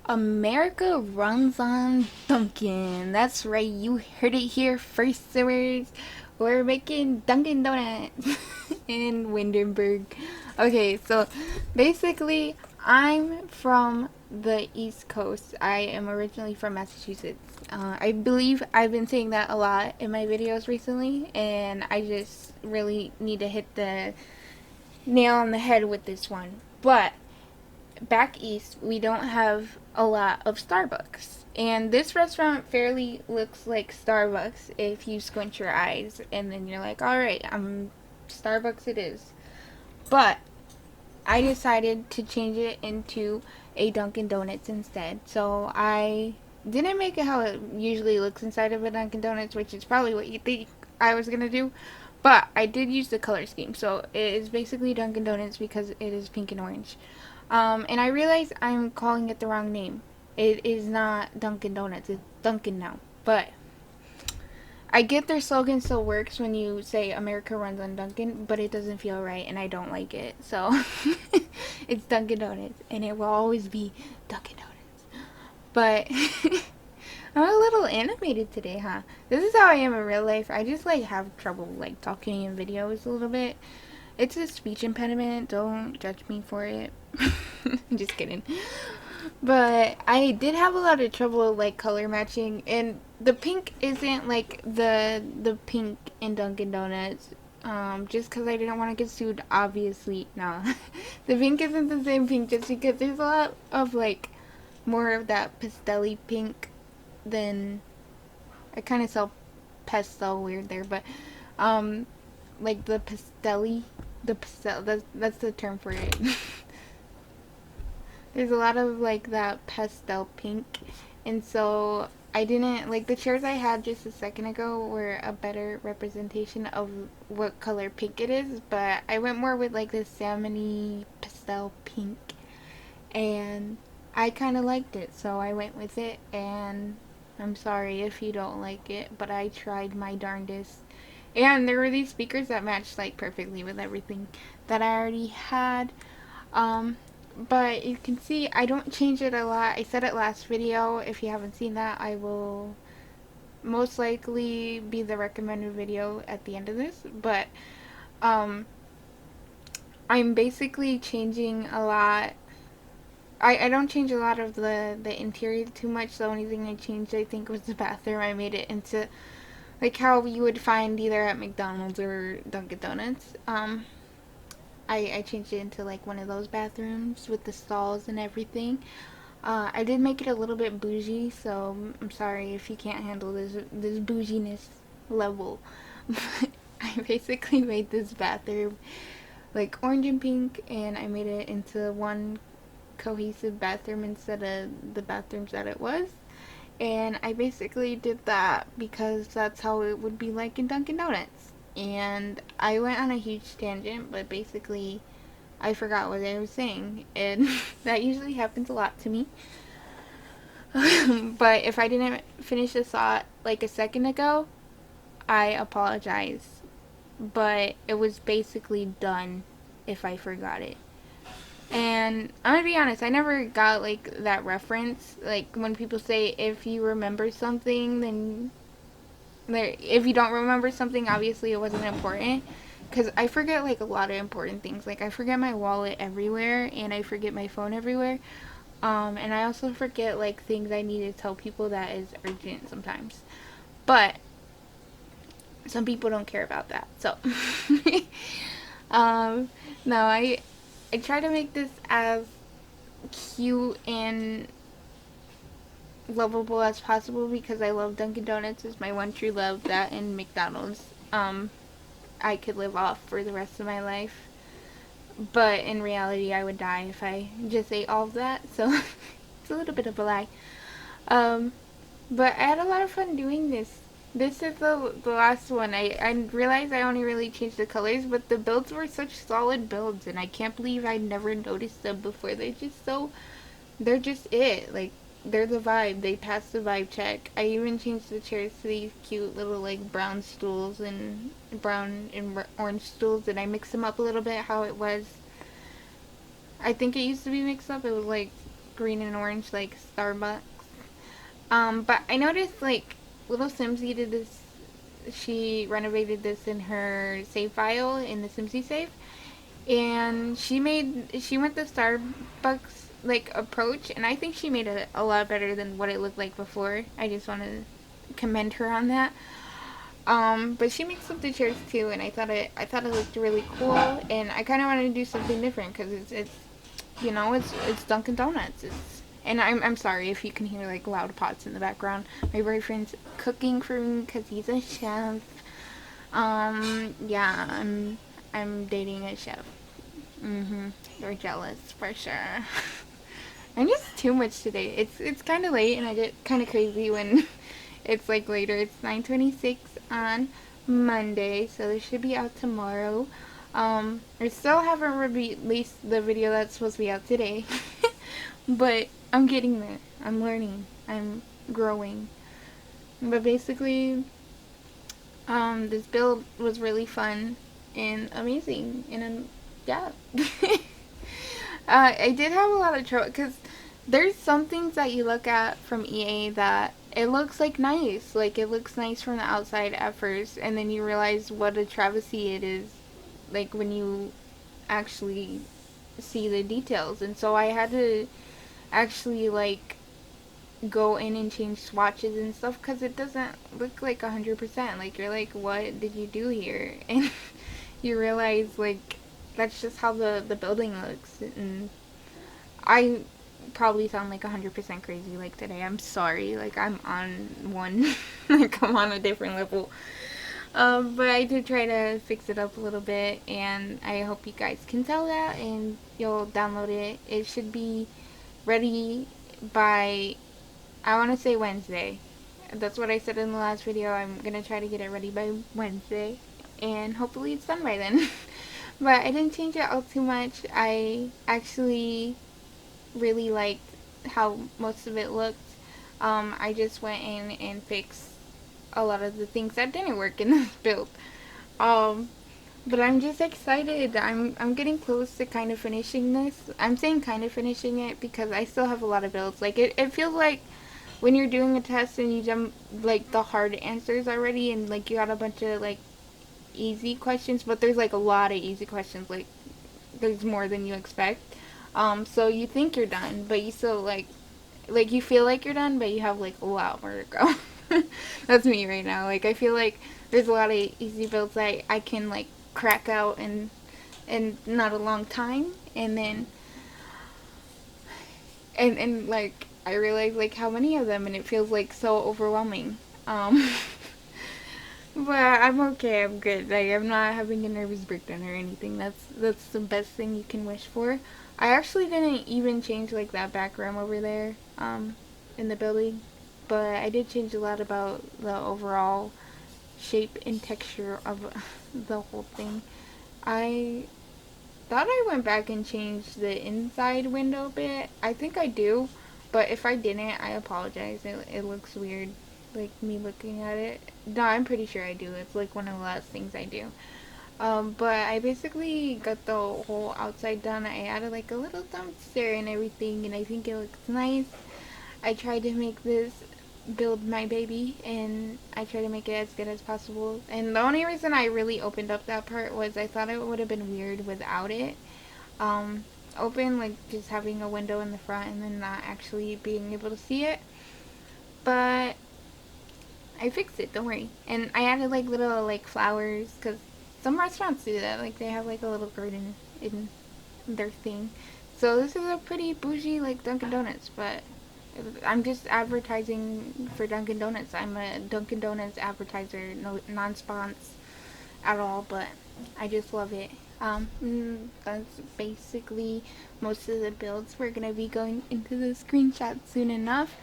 America runs on Dunkin'. That's right, you heard it here first, sirs. We're making Dunkin' Donuts in Windenburg. Okay, so basically, I'm from the East Coast. I am originally from Massachusetts. I believe I've been saying that a lot in my videos recently, and I just really need to hit the nail on the head with this one. But back east, we don't have a lot of Starbucks. And this restaurant fairly looks like Starbucks if you squint your eyes and then you're like, alright, Starbucks it is. But I decided to change it into a Dunkin' Donuts instead. So I didn't make it how it usually looks inside of a Dunkin' Donuts, which is probably what you think I was gonna do. But I did use the color scheme. So it is basically Dunkin' Donuts because it is pink and orange. And I realize I'm calling it the wrong name. It is not Dunkin' Donuts. It's Dunkin' now. But I get their slogan still works when you say America runs on Dunkin', but it doesn't feel right, and I don't like it. So it's Dunkin' Donuts, and it will always be Dunkin' Donuts. But I'm a little animated today, huh? This is how I am in real life. I just like have trouble like talking in videos a little bit. It's a speech impediment. Don't judge me for it. I'm just kidding. But I did have a lot of trouble like color matching, and the pink isn't like the pink in Dunkin' Donuts. Just because I didn't want to get sued, obviously. No, the pink isn't the same pink. Just because there's a lot of like more of that pastel pink than I kind of sell pastel weird there, but like the pastel, that's the term for it. There's a lot of like that pastel pink, and so I didn't like the chairs I had just a second ago were a better representation of what color pink it is, but I went more with like this salmony pastel pink, and I kind of liked it, so I went with it. And I'm sorry if you don't like it, but I tried my darndest. And there were these speakers that matched like perfectly with everything that I already had. Um, but you can see I don't change it a lot. I said it last video. If you haven't seen that, I will most likely be the recommended video at the end of this. But um, I'm basically changing a lot. I don't change a lot of the interior too much. The only thing I changed, I think, was the bathroom. I made it into like how you would find either at McDonald's or Dunkin' Donuts. I changed it into like one of those bathrooms with the stalls and everything. I did make it a little bit bougie, so I'm sorry if you can't handle this bouginess level. But I basically made this bathroom like orange and pink, and I made it into one cohesive bathroom instead of the bathrooms that it was. And I basically did that because that's how it would be like in Dunkin' Donuts. And I went on a huge tangent, but basically I forgot what I was saying. And that usually happens a lot to me. But if I didn't finish the thought like a second ago, I apologize. But it was basically done if I forgot it. And I'm gonna be honest, I never got like that reference. Like when people say if you remember something, then if you don't remember something, obviously it wasn't important. Because I forget like a lot of important things. Like I forget my wallet everywhere, and I forget my phone everywhere. And I also forget like things I need to tell people that is urgent sometimes. But some people don't care about that. So um, no, I try to make this as cute and lovable as possible because I love Dunkin' Donuts. It's my one true love. That and McDonald's. I could live off for the rest of my life. But in reality, I would die if I just ate all of that. So it's a little bit of a lie. Um, but I had a lot of fun doing this. This is the last one. I realized I only really changed the colors, but the builds were such solid builds, and I can't believe I never noticed them before. They're just it. Like, they're the vibe. They pass the vibe check. I even changed the chairs to these cute little, like, brown stools and brown and orange stools, and I mixed them up a little bit how it was. I think it used to be mixed up. It was, like, green and orange like Starbucks. But I noticed like little Simsy did this. She renovated this in her save file in the Simsy save, and she went the Starbucks like approach, and I think she made it a lot better than what it looked like before. I just want to commend her on that. But she makes up the chairs too, and I thought it looked really cool, and I kind of wanted to do something different because it's you know it's Dunkin Donuts. And I'm sorry if you can hear like loud pots in the background. My boyfriend's cooking for me because he's a chef. Yeah, I'm dating a chef. You're jealous for sure. I'm just too much today. It's kind of late, and I get kind of crazy when it's like later. It's 9:26 on Monday, so this should be out tomorrow. I still haven't released the video that's supposed to be out today, but I'm getting there. I'm learning. I'm growing. But basically, this build was really fun and amazing, and yeah. I did have a lot of trouble because there's some things that you look at from EA that it looks like nice. Like, it looks nice from the outside at first, and then you realize what a travesty it is, like, when you actually see the details. And so I had to actually, like, go in and change swatches and stuff because it doesn't look like 100%. Like, you're like, what did you do here? And you realize, like, that's just how the building looks. And I probably sound like 100% crazy like today. I'm sorry. Like, I'm on one. Like, I'm on a different level. But I did try to fix it up a little bit, and I hope you guys can tell that and you'll download it. It should be ready by, I want to say Wednesday. That's what I said in the last video. I'm going to try to get it ready by Wednesday, and hopefully it's done by then. But I didn't change it out too much. I actually really liked how most of it looked. I just went in and fixed a lot of the things that didn't work in this build. But I'm just excited. I'm getting close to kind of finishing this. I'm saying kind of finishing it because I still have a lot of builds. Like, it feels like when you're doing a test and you jump like the hard answers already, and like you got a bunch of like easy questions, but there's like a lot of easy questions. Like, there's more than you expect. So you think you're done, but you still like you feel like you're done, but you have like a lot more to go. That's me right now. Like, I feel like there's a lot of easy builds that I can like crack out in not a long time, and then and like I realize like how many of them, and it feels like so overwhelming. But I'm okay. I'm good. Like, I'm not having a nervous breakdown or anything. That's the best thing you can wish for. I actually didn't even change like that background over there in the building, but I did change a lot about the overall shape and texture of the whole thing. I thought I went back and changed the inside window bit. I think I do, but if I didn't, I apologize. It looks weird, like me looking at it. No, I'm pretty sure I do. It's like one of the last things I do. But I basically got the whole outside done. I added like a little dumpster and everything, and I think it looks nice. I tried to make this build my baby, and I tried to make it as good as possible. And the only reason I really opened up that part was I thought it would have been weird without it. Open, like just having a window in the front and then not actually being able to see it. But I fixed it, don't worry. And I added like little like flowers, because some restaurants do that. Like, they have like a little garden in their thing. So this is a pretty bougie like Dunkin Donuts, but I'm just advertising for Dunkin Donuts. I'm a Dunkin Donuts advertiser, no non-spons at all, but I just love it. That's basically most of the builds. We're gonna be going into the screenshot soon enough.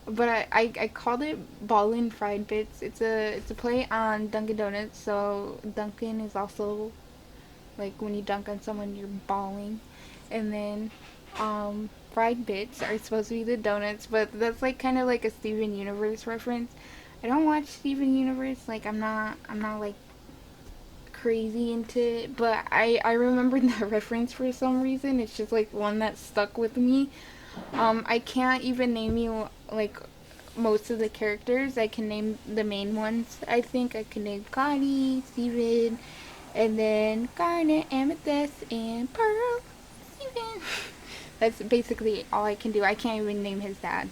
But I called it Ballin' Fried Bits. It's a play on Dunkin Donuts. So Dunkin is also like when you dunk on someone, you're balling, and then fried bits are supposed to be the donuts, but that's like kind of like a Steven Universe reference. I don't watch Steven Universe. Like, I'm not like crazy into it, but I remembered that reference for some reason. It's just like one that stuck with me. I can't even name you like most of the characters. I can name the main ones. I think I can name Connie, Steven, and then Garnet, Amethyst, and Pearl. Steven. That's basically all I can do. I can't even name his dad.